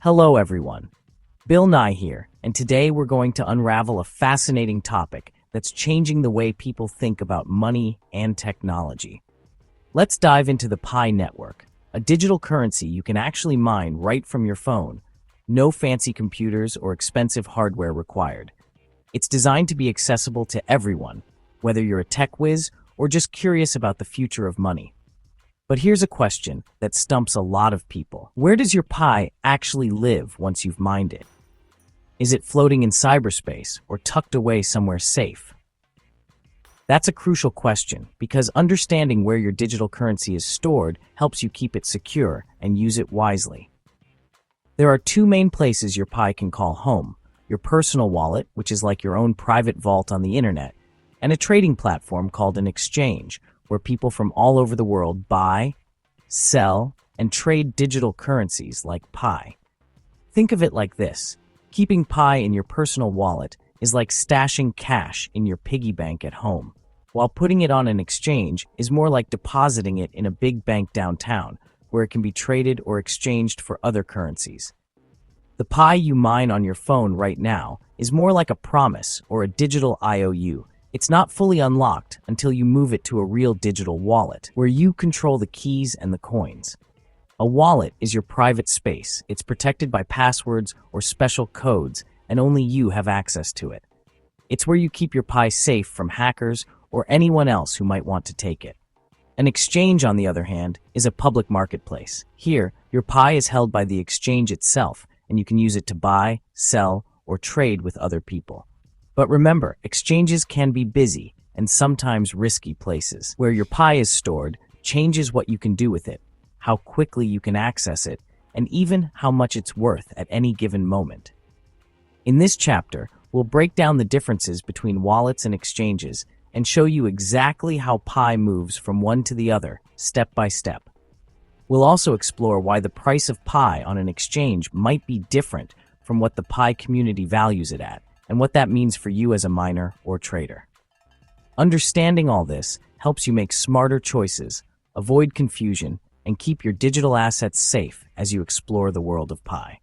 Hello everyone, Bill Nye here, and today we're going to unravel a fascinating topic that's changing the way people think about money and technology. Let's dive into the Pi network, a digital currency you can actually mine right from your phone. No fancy computers or expensive hardware required. It's designed to be accessible to everyone, whether you're a tech whiz or just curious about the future of money. But here's a question that stumps a lot of people. Where does your Pi actually live once you've mined it? Is it floating in cyberspace or tucked away somewhere safe? That's a crucial question because understanding where your digital currency is stored helps you keep it secure and use it wisely. There are two main places your Pi can call home: your personal wallet, which is like your own private vault on the internet, and a trading platform called an exchange, where people from all over the world buy, sell, and trade digital currencies like Pi. Think of it like this. Keeping Pi in your personal wallet is like stashing cash in your piggy bank at home, while putting it on an exchange is more like depositing it in a big bank downtown, where it can be traded or exchanged for other currencies. The Pi you mine on your phone right now is more like a promise or a digital IOU. It's not fully unlocked until you move it to a real digital wallet, where you control the keys and the coins. A wallet is your private space. It's protected by passwords or special codes, and only you have access to it. It's where you keep your Pi safe from hackers or anyone else who might want to take it. An exchange, on the other hand, is a public marketplace. Here, your Pi is held by the exchange itself, and you can use it to buy, sell, or trade with other people. But remember, exchanges can be busy and sometimes risky places. Where your Pi is stored changes what you can do with it, how quickly you can access it, and even how much it's worth at any given moment. In this chapter, we'll break down the differences between wallets and exchanges and show you exactly how Pi moves from one to the other, step by step. We'll also explore why the price of Pi on an exchange might be different from what the Pi community values it at, and what that means for you as a miner or trader. Understanding all this helps you make smarter choices, avoid confusion, and keep your digital assets safe as you explore the world of Pi.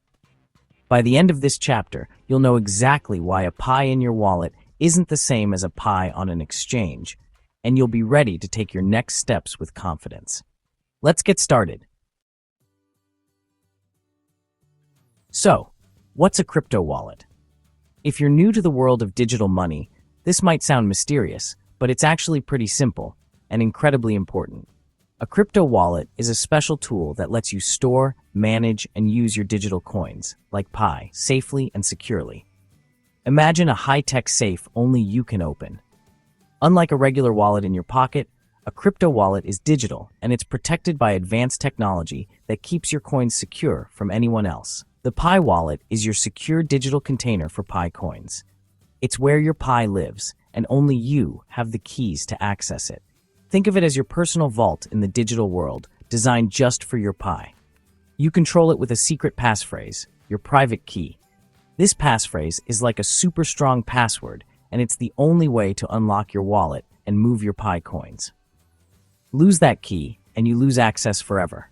By the end of this chapter, you'll know exactly why a Pi in your wallet isn't the same as a Pi on an exchange, and you'll be ready to take your next steps with confidence. Let's get started. So, what's a crypto wallet? If you're new to the world of digital money, this might sound mysterious, but it's actually pretty simple and incredibly important. A crypto wallet is a special tool that lets you store, manage, and use your digital coins, like Pi, safely and securely. Imagine a high-tech safe only you can open. Unlike a regular wallet in your pocket, a crypto wallet is digital, and it's protected by advanced technology that keeps your coins secure from anyone else. The Pi wallet is your secure digital container for Pi coins. It's where your Pi lives, and only you have the keys to access it. Think of it as your personal vault in the digital world, designed just for your Pi. You control it with a secret passphrase, your private key. This passphrase is like a super strong password, and it's the only way to unlock your wallet and move your Pi coins. Lose that key, and you lose access forever.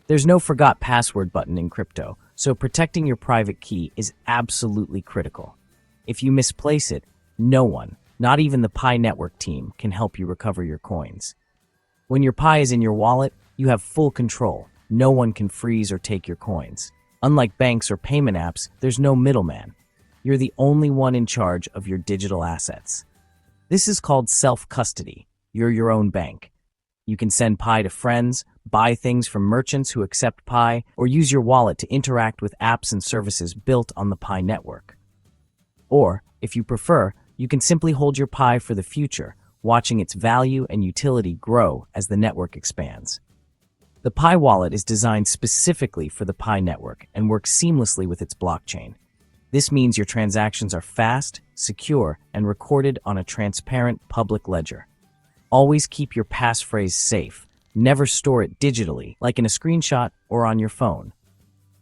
There's no forgot password button in crypto, so protecting your private key is absolutely critical. If you misplace it, no one, not even the Pi network team, can help you recover your coins. When your Pi is in your wallet, you have full control. No one can freeze or take your coins. Unlike banks or payment apps, there's no middleman. You're the only one in charge of your digital assets. This is called self-custody. You're your own bank. You can send Pi to friends, buy things from merchants who accept Pi, or use your wallet to interact with apps and services built on the Pi network. Or, if you prefer, you can simply hold your Pi for the future, watching its value and utility grow as the network expands. The Pi wallet is designed specifically for the Pi network and works seamlessly with its blockchain. This means your transactions are fast, secure, and recorded on a transparent public ledger. Always keep your passphrase safe. Never store it digitally, like in a screenshot or on your phone.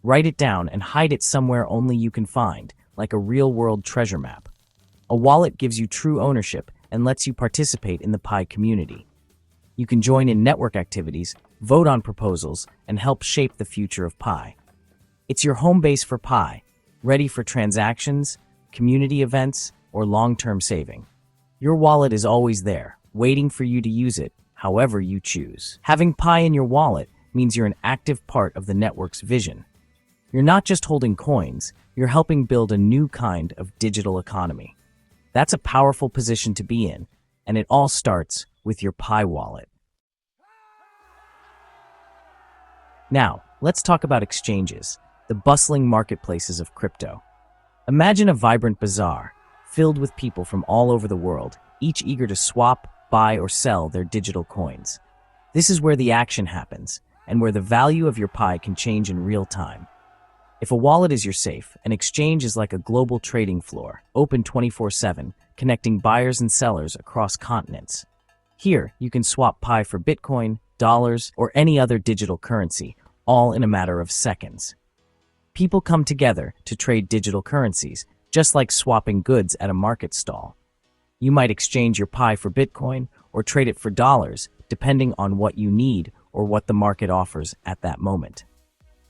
Write it down and hide it somewhere only you can find, like a real-world treasure map. A wallet gives you true ownership and lets you participate in the Pi community. You can join in network activities, vote on proposals, and help shape the future of Pi. It's your home base for Pi, ready for transactions, community events, or long-term saving. Your wallet is always there, waiting for you to use it however you choose. Having Pi in your wallet means you're an active part of the network's vision. You're not just holding coins, you're helping build a new kind of digital economy. That's a powerful position to be in, and it all starts with your Pi wallet. Now, let's talk about exchanges, the bustling marketplaces of crypto. Imagine a vibrant bazaar, filled with people from all over the world, each eager to swap, buy, or sell their digital coins. This is where the action happens, and where the value of your Pi can change in real time. If a wallet is your safe, an exchange is like a global trading floor, open 24/7, connecting buyers and sellers across continents. Here, you can swap Pi for Bitcoin, dollars, or any other digital currency, all in a matter of seconds. People come together to trade digital currencies, just like swapping goods at a market stall. You might exchange your Pi for Bitcoin or trade it for dollars, depending on what you need or what the market offers at that moment.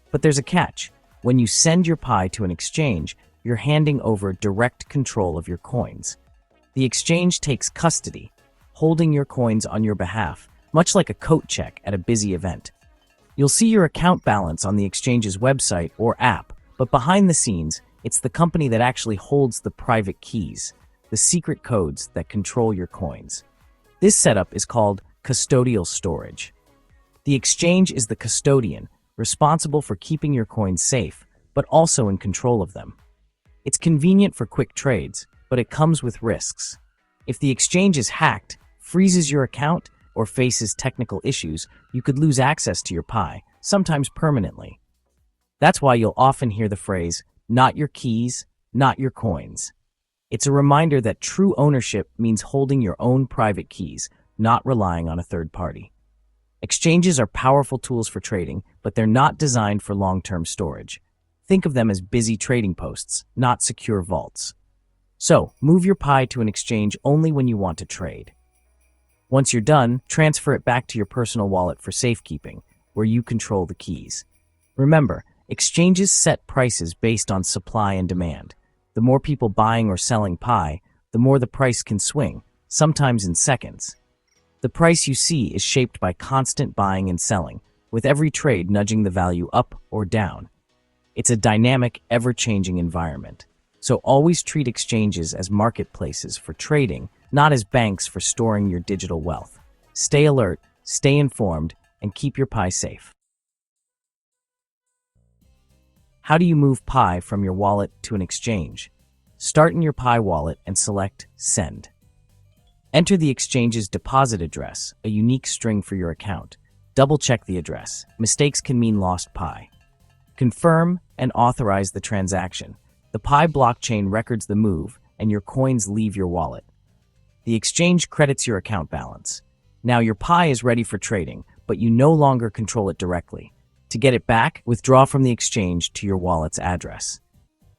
But there's a catch. When you send your Pi to an exchange, you're handing over direct control of your coins. The exchange takes custody, holding your coins on your behalf, much like a coat check at a busy event. You'll see your account balance on the exchange's website or app, but behind the scenes, it's the company that actually holds the private keys, the secret codes that control your coins. This setup is called custodial storage. The exchange is the custodian, responsible for keeping your coins safe, but also in control of them. It's convenient for quick trades, but it comes with risks. If the exchange is hacked, freezes your account, or faces technical issues, you could lose access to your Pi, sometimes permanently. That's why you'll often hear the phrase, "not your keys, not your coins." It's a reminder that true ownership means holding your own private keys, not relying on a third party. Exchanges are powerful tools for trading, but they're not designed for long-term storage. Think of them as busy trading posts, not secure vaults. So, move your Pi to an exchange only when you want to trade. Once you're done, transfer it back to your personal wallet for safekeeping, where you control the keys. Remember, exchanges set prices based on supply and demand. The more people buying or selling Pi, the more the price can swing, sometimes in seconds. The price you see is shaped by constant buying and selling, with every trade nudging the value up or down. It's a dynamic, ever-changing environment. So always treat exchanges as marketplaces for trading, not as banks for storing your digital wealth. Stay alert, stay informed, and keep your Pi safe. How do you move Pi from your wallet to an exchange? Start in your Pi wallet and select Send. Enter the exchange's deposit address, a unique string for your account. Double-check the address. Mistakes can mean lost Pi. Confirm and authorize the transaction. The Pi blockchain records the move, and your coins leave your wallet. The exchange credits your account balance. Now your Pi is ready for trading, but you no longer control it directly. To get it back, withdraw from the exchange to your wallet's address.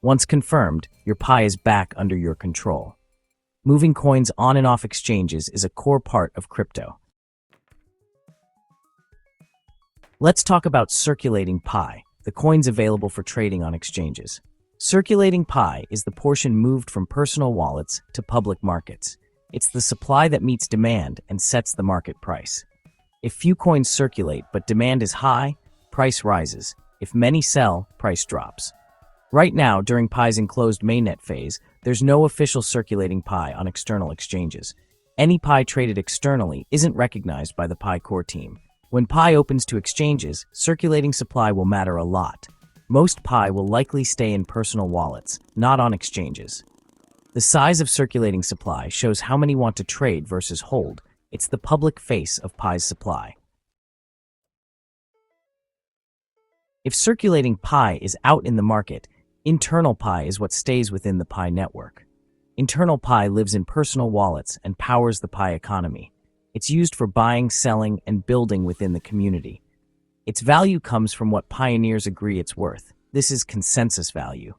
Once confirmed, your Pi is back under your control. Moving coins on and off exchanges is a core part of crypto. Let's talk about circulating Pi, the coins available for trading on exchanges. Circulating Pi is the portion moved from personal wallets to public markets. It's the supply that meets demand and sets the market price. If few coins circulate but demand is high, price rises. If many sell, price drops. Right now, during Pi's enclosed mainnet phase, there's no official circulating Pi on external exchanges. Any Pi traded externally isn't recognized by the Pi core team. When Pi opens to exchanges, circulating supply will matter a lot. Most Pi will likely stay in personal wallets, not on exchanges. The size of circulating supply shows how many want to trade versus hold. It's the public face of Pi's supply. If circulating Pi is out in the market, internal Pi is what stays within the Pi network. Internal Pi lives in personal wallets and powers the Pi economy. It's used for buying, selling, and building within the community. Its value comes from what pioneers agree it's worth. This is consensus value.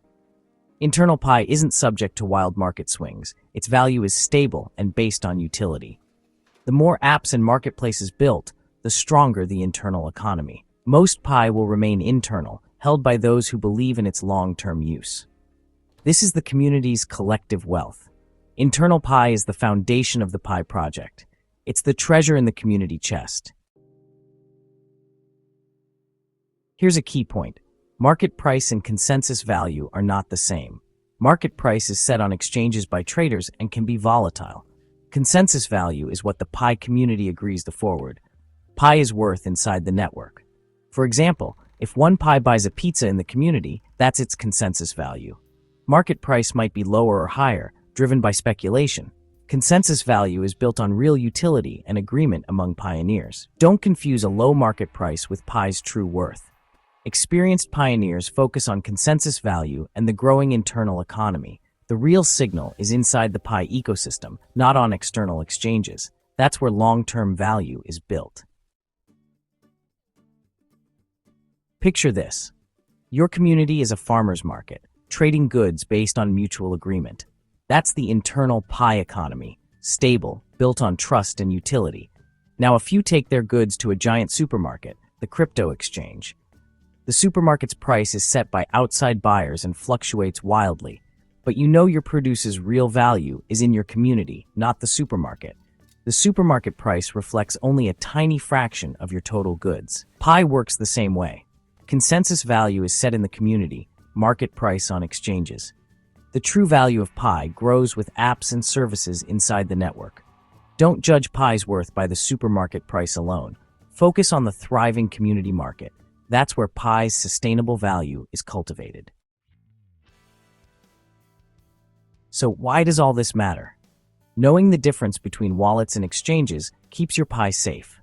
Internal Pi isn't subject to wild market swings. Its value is stable and based on utility. The more apps and marketplaces built, the stronger the internal economy. Most Pi will remain internal, held by those who believe in its long-term use. This is the community's collective wealth. Internal Pi is the foundation of the Pi project. It's the treasure in the community chest. Here's a key point. Market price and consensus value are not the same. Market price is set on exchanges by traders and can be volatile. Consensus value is what the Pi community agrees to forward. Pi is worth inside the network. For example, if one Pi buys a pizza in the community, that's its consensus value. Market price might be lower or higher, driven by speculation. Consensus value is built on real utility and agreement among pioneers. Don't confuse a low market price with Pi's true worth. Experienced pioneers focus on consensus value and the growing internal economy. The real signal is inside the Pi ecosystem, not on external exchanges. That's where long-term value is built. Picture this. Your community is a farmer's market, trading goods based on mutual agreement. That's the internal Pi economy, stable, built on trust and utility. Now, a few take their goods to a giant supermarket, the crypto exchange. The supermarket's price is set by outside buyers and fluctuates wildly. But you know your produce's real value is in your community, not the supermarket. The supermarket price reflects only a tiny fraction of your total goods. Pi works the same way. Consensus value is set in the community, market price on exchanges. The true value of Pi grows with apps and services inside the network. Don't judge Pi's worth by the supermarket price alone. Focus on the thriving community market. That's where Pi's sustainable value is cultivated. So why does all this matter? Knowing the difference between wallets and exchanges keeps your Pi safe.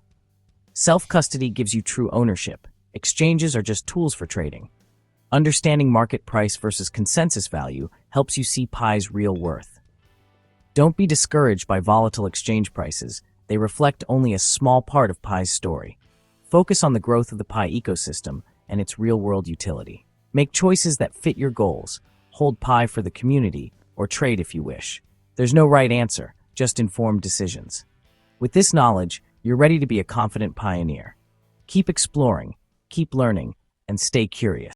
Self-custody gives you true ownership. Exchanges are just tools for trading. Understanding market price versus consensus value helps you see Pi's real worth. Don't be discouraged by volatile exchange prices. They reflect only a small part of Pi's story. Focus on the growth of the Pi ecosystem and its real-world utility. Make choices that fit your goals. Hold Pi for the community, or trade if you wish. There's no right answer, just informed decisions. With this knowledge, you're ready to be a confident pioneer. Keep exploring, keep learning, and stay curious.